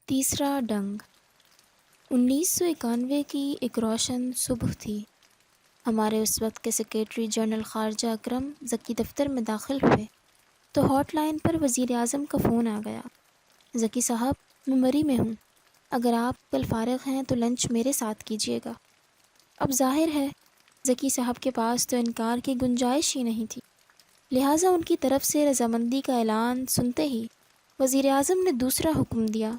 تیسرا ڈنگ۔ 1991 کی ایک روشن صبح تھی۔ ہمارے اس وقت کے سیکریٹری جنرل خارجہ اکرم ذکی دفتر میں داخل ہوئے تو ہاٹ لائن پر وزیر اعظم کا فون آ گیا۔ ذکی صاحب، میں مری میں ہوں، اگر آپ کل فارغ ہیں تو لنچ میرے ساتھ کیجیے گا۔ اب ظاہر ہے ذکی صاحب کے پاس تو انکار کی گنجائش ہی نہیں تھی، لہٰذا ان کی طرف سے رضامندی کا اعلان سنتے ہی وزیر اعظم نے دوسرا حکم دیا،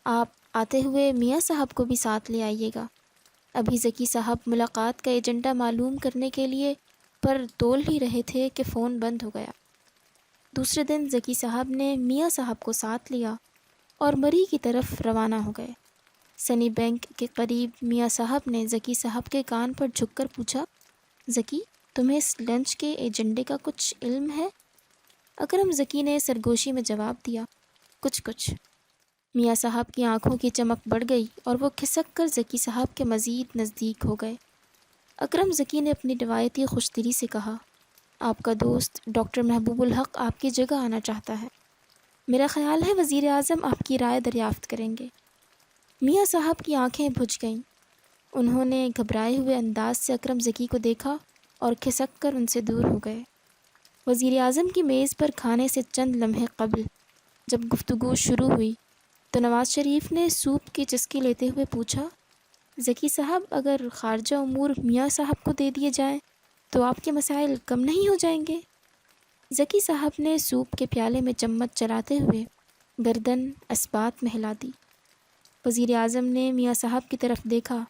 آپ آتے ہوئے میاں صاحب کو بھی ساتھ لے آئیے گا۔ ابھی ذکی صاحب ملاقات کا ایجنڈا معلوم کرنے کے لیے پر تول ہی رہے تھے کہ فون بند ہو گیا۔ دوسرے دن ذکی صاحب نے میاں صاحب کو ساتھ لیا اور مری کی طرف روانہ ہو گئے۔ سنی بینک کے قریب میاں صاحب نے ذکی صاحب کے کان پر جھک کر پوچھا، ذکی، تمہیں اس لنچ کے ایجنڈے کا کچھ علم ہے؟ اکرم ذکی نے سرگوشی میں جواب دیا، کچھ۔ میاں صاحب کی آنکھوں کی چمک بڑھ گئی اور وہ کھسک کر ذکی صاحب کے مزید نزدیک ہو گئے۔ اکرم ذکی نے اپنی روایتی خوش دلی سے کہا، آپ کا دوست ڈاکٹر محبوب الحق آپ کی جگہ آنا چاہتا ہے، میرا خیال ہے وزیر اعظم آپ کی رائے دریافت کریں گے۔ میاں صاحب کی آنکھیں بجھ گئیں۔ انہوں نے گھبرائے ہوئے انداز سے اکرم ذکی کو دیکھا اور کھسک کر ان سے دور ہو گئے۔ وزیر اعظم کی میز پر کھانے سے چند لمحے قبل جب گفتگو شروع ہوئی تو نواز شریف نے سوپ کی چسکی لیتے ہوئے پوچھا، ذکی صاحب، اگر خارجہ امور میاں صاحب کو دے دیے جائیں تو آپ کے مسائل کم نہیں ہو جائیں گے؟ ذکی صاحب نے سوپ کے پیالے میں چمچ چلاتے ہوئے گردن اثبات میں ہلا دی۔ وزیر اعظم نے میاں صاحب کی طرف دیکھا،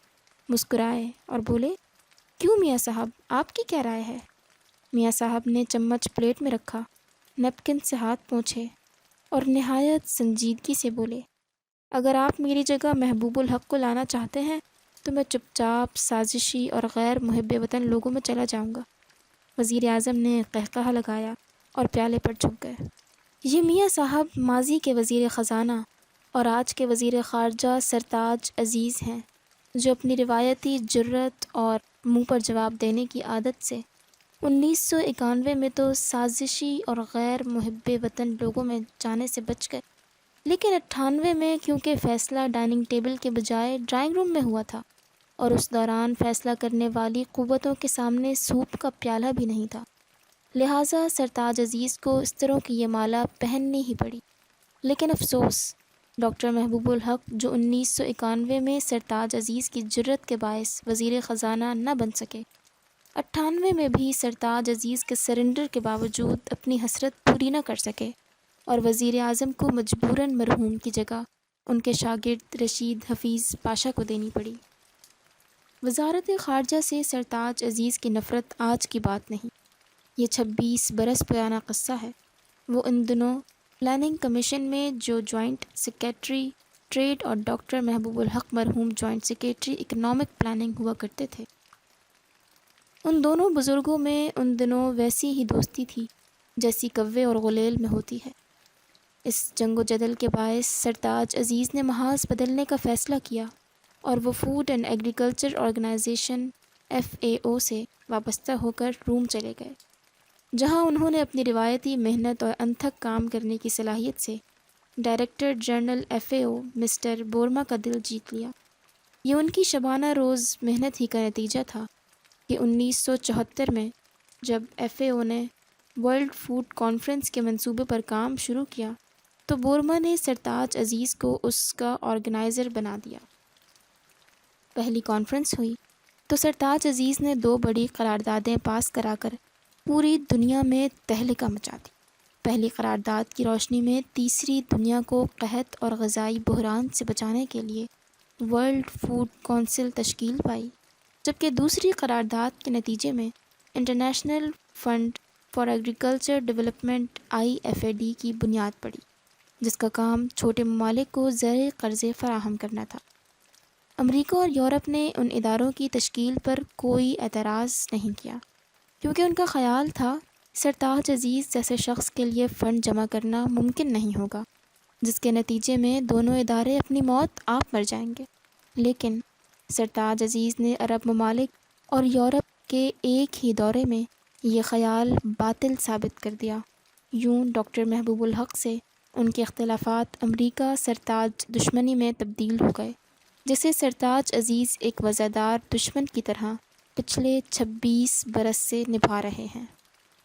مسکرائے اور بولے، کیوں میاں صاحب، آپ کی کیا رائے ہے؟ میاں صاحب نے چمچ پلیٹ میں رکھا، نیپکن سے ہاتھ پونچھے اور نہایت سنجیدگی سے بولے، اگر آپ میری جگہ محبوب الحق کو لانا چاہتے ہیں تو میں چپ چاپ سازشی اور غیر محب وطن لوگوں میں چلا جاؤں گا۔ وزیر اعظم نے قہقہہ لگایا اور پیالے پر جھک گئے۔ یہ میاں صاحب ماضی کے وزیر خزانہ اور آج کے وزیر خارجہ سرتاج عزیز ہیں، جو اپنی روایتی جرأت اور منہ پر جواب دینے کی عادت سے 1991 میں تو سازشی اور غیر محب وطن لوگوں میں جانے سے بچ گئے، لیکن 98 میں کیونکہ فیصلہ ڈائننگ ٹیبل کے بجائے ڈرائنگ روم میں ہوا تھا اور اس دوران فیصلہ کرنے والی قوتوں کے سامنے سوپ کا پیالہ بھی نہیں تھا، لہٰذا سرتاج عزیز کو اس طرح کی یہ مالا پہننی ہی پڑی۔ لیکن افسوس، ڈاکٹر محبوب الحق جو 1991 میں سرتاج عزیز کی جرأت کے باعث وزیر خزانہ نہ بن سکے، 98 میں بھی سرتاج عزیز کے سرنڈر کے باوجود اپنی حسرت پوری نہ کر سکے اور وزیر اعظم کو مجبوراً مرحوم کی جگہ ان کے شاگرد رشید حفیظ پاشا کو دینی پڑی۔ وزارت خارجہ سے سرتاج عزیز کی نفرت آج کی بات نہیں، یہ 26 برس پرانا قصہ ہے۔ وہ ان دنوں پلاننگ کمیشن میں جو جوائنٹ سیکریٹری ٹریڈ اور ڈاکٹر محبوب الحق مرحوم جوائنٹ سیکریٹری اکنامک پلاننگ ہوا کرتے تھے۔ ان دونوں بزرگوں میں ان دنوں ویسی ہی دوستی تھی جیسی کوے اور غلیل میں ہوتی ہے۔ اس جنگ و جدل کے باعث سرتاج عزیز نے محاذ بدلنے کا فیصلہ کیا اور وہ food and agriculture organization FAO سے وابستہ ہو کر روم چلے گئے، جہاں انہوں نے اپنی روایتی محنت اور انتھک کام کرنے کی صلاحیت سے director general FAO mister Burma کا دل جیت لیا۔ یہ ان کی شبانہ روز محنت ہی کا نتیجہ تھا کہ 1974 میں جب FAO نے ورلڈ فوڈ کانفرنس کے منصوبے پر کام شروع کیا تو بورما نے سرتاج عزیز کو اس کا آرگنائزر بنا دیا۔ پہلی کانفرنس ہوئی تو سرتاج عزیز نے 2 بڑی قراردادیں پاس کرا کر پوری دنیا میں تہلکہ مچا دی۔ پہلی قرارداد کی روشنی میں تیسری دنیا کو قحط اور غذائی بحران سے بچانے کے لیے ورلڈ فوڈ کونسل تشکیل پائی، جبکہ دوسری قرارداد کے نتیجے میں international fund for agriculture development IFAD کی بنیاد پڑی، جس کا کام چھوٹے ممالک کو زرعی قرضے فراہم کرنا تھا۔ امریکہ اور یورپ نے ان اداروں کی تشکیل پر کوئی اعتراض نہیں کیا، کیونکہ ان کا خیال تھا سرتاج عزیز جیسے شخص کے لیے فنڈ جمع کرنا ممکن نہیں ہوگا، جس کے نتیجے میں دونوں ادارے اپنی موت آپ مر جائیں گے۔ لیکن سرتاج عزیز نے عرب ممالک اور یورپ کے ایک ہی دورے میں یہ خیال باطل ثابت کر دیا۔ یوں ڈاکٹر محبوب الحق سے ان کے اختلافات امریکہ سرتاج دشمنی میں تبدیل ہو گئے، جسے سرتاج عزیز ایک وزادار دشمن کی طرح پچھلے 26 برس سے نبھا رہے ہیں۔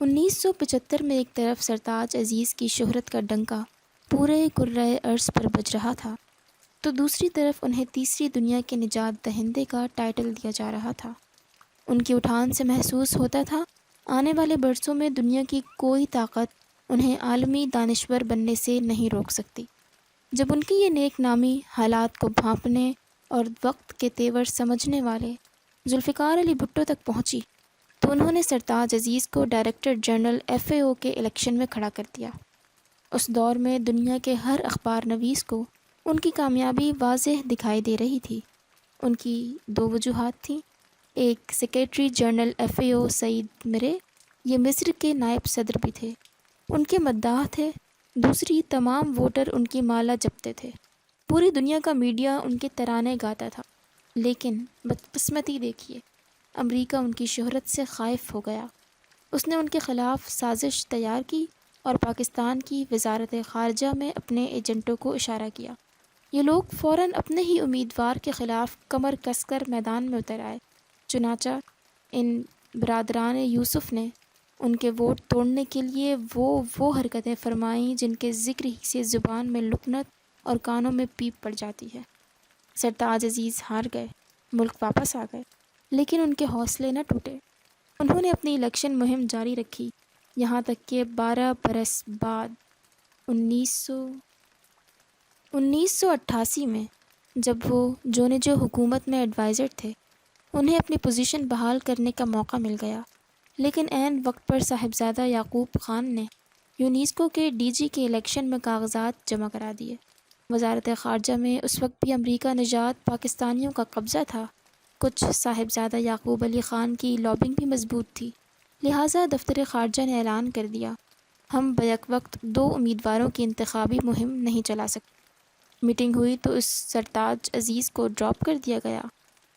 1975 میں ایک طرف سرتاج عزیز کی شہرت کا ڈنکا پورے کرۂ ارض پر بج رہا تھا، تو دوسری طرف انہیں تیسری دنیا کے نجات دہندے کا ٹائٹل دیا جا رہا تھا۔ ان کی اٹھان سے محسوس ہوتا تھا آنے والے برسوں میں دنیا کی کوئی طاقت انہیں عالمی دانشور بننے سے نہیں روک سکتی۔ جب ان کی یہ نیک نامی حالات کو بھانپنے اور وقت کے تیور سمجھنے والے ذوالفقار علی بھٹو تک پہنچی تو انہوں نے سرتاج عزیز کو ڈائریکٹر جنرل FAO کے الیکشن میں کھڑا کر دیا۔ اس دور میں دنیا کے ہر اخبار نویس کو ان کی کامیابی واضح دکھائی دے رہی تھی۔ ان کی دو وجوہات تھیں، ایک سیکریٹری جنرل FAO سعید مرے، یہ مصر کے نائب صدر بھی تھے، ان کے مداح تھے، دوسری تمام ووٹر ان کی مالا جپتے تھے، پوری دنیا کا میڈیا ان کے ترانے گاتا تھا۔ لیکن بدقسمتی دیکھیے، امریکہ ان کی شہرت سے خائف ہو گیا۔ اس نے ان کے خلاف سازش تیار کی اور پاکستان کی وزارت خارجہ میں اپنے ایجنٹوں کو اشارہ کیا۔ یہ لوگ فوراً اپنے ہی امیدوار کے خلاف کمر کس کر میدان میں اتر آئے۔ چنانچہ ان برادران یوسف نے ان کے ووٹ توڑنے کے لیے وہ حرکتیں فرمائیں جن کے ذکر ہی سے زبان میں لکنت اور کانوں میں پیپ پڑ جاتی ہے۔ سرتاج عزیز ہار گئے، ملک واپس آ گئے، لیکن ان کے حوصلے نہ ٹوٹے۔ انہوں نے اپنی الیکشن مہم جاری رکھی، یہاں تک کہ 12 برس بعد 1988 میں جب وہ جو حکومت میں ایڈوائزر تھے، انہیں اپنی پوزیشن بحال کرنے کا موقع مل گیا، لیکن عین وقت پر صاحبزادہ یعقوب خان نے یونیسکو کے DG کے الیکشن میں کاغذات جمع کرا دیے۔ وزارت خارجہ میں اس وقت بھی امریکہ نژاد پاکستانیوں کا قبضہ تھا، کچھ صاحبزادہ یعقوب علی خان کی لابنگ بھی مضبوط تھی، لہٰذا دفتر خارجہ نے اعلان کر دیا، ہم بیک وقت 2 امیدواروں کی انتخابی مہم نہیں چلا سکتے۔ میٹنگ ہوئی تو اس سرتاج عزیز کو ڈراپ کر دیا گیا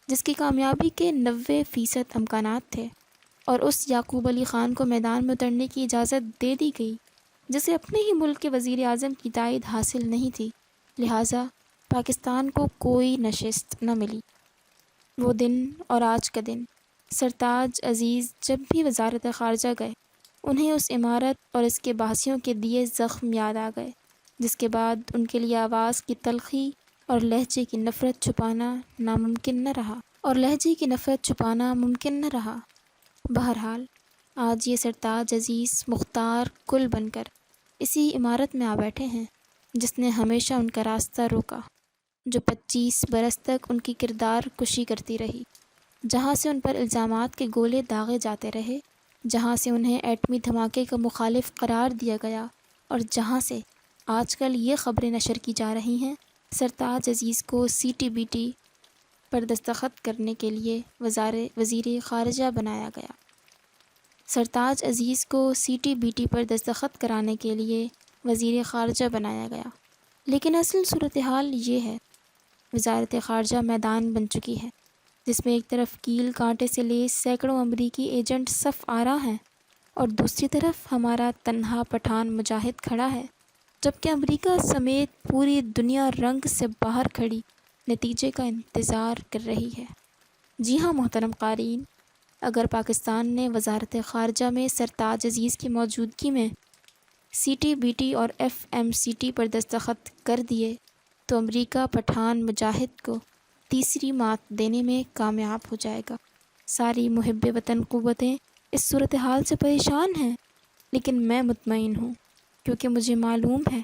جس کی کامیابی کے 90% امکانات تھے، اور اس یعقوب علی خان کو میدان میں اترنے کی اجازت دے دی گئی جسے اپنے ہی ملک کے وزیر اعظم کی تائید حاصل نہیں تھی، لہٰذا پاکستان کو کوئی نشست نہ ملی۔ وہ دن اور آج کا دن، سرتاج عزیز جب بھی وزارت خارجہ گئے انہیں اس عمارت اور اس کے باسیوں کے دیے زخم یاد آ گئے، جس کے بعد ان کے لیے آواز کی تلخی اور لہجے کی نفرت چھپانا ممکن نہ رہا۔ بہرحال آج یہ سرتاج عزیز مختار کل بن کر اسی عمارت میں آ بیٹھے ہیں جس نے ہمیشہ ان کا راستہ روکا، جو 25 برس تک ان کی کردار کشی کرتی رہی، جہاں سے ان پر الزامات کے گولے داغے جاتے رہے، جہاں سے انہیں ایٹمی دھماکے کا مخالف قرار دیا گیا، اور جہاں سے آج کل یہ خبریں نشر کی جا رہی ہیں سرتاج عزیز کو CTBT پر دستخط کرنے کے لیے وزیر خارجہ بنایا گیا۔ سرتاج عزیز کو CTBT پر دستخط کرانے کے لیے وزیر خارجہ بنایا گیا، لیکن اصل صورتحال یہ ہے، وزارت خارجہ میدان بن چکی ہے جس میں ایک طرف کیل کانٹے سے لیس سینکڑوں امریکی ایجنٹ صف آرا ہیں اور دوسری طرف ہمارا تنہا پٹھان مجاہد کھڑا ہے، جبکہ امریکہ سمیت پوری دنیا رنگ سے باہر کھڑی نتیجے کا انتظار کر رہی ہے۔ جی ہاں محترم قارئین، اگر پاکستان نے وزارت خارجہ میں سرتاج عزیز کی موجودگی میں CTBT اور FMCT پر دستخط کر دیے تو امریکہ پٹھان مجاہد کو تیسری مات دینے میں کامیاب ہو جائے گا۔ ساری محب وطن قوتیں اس صورتحال سے پریشان ہیں، لیکن میں مطمئن ہوں، کیونکہ مجھے معلوم ہے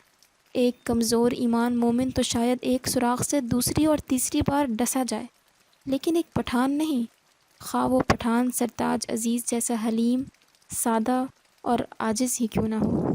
ایک کمزور ایمان مومن تو شاید ایک سوراخ سے دوسری اور تیسری بار ڈسا جائے، لیکن ایک پٹھان نہیں، خواہ وہ پٹھان سرتاج عزیز جیسا حلیم، سادہ اور عاجز ہی کیوں نہ ہو۔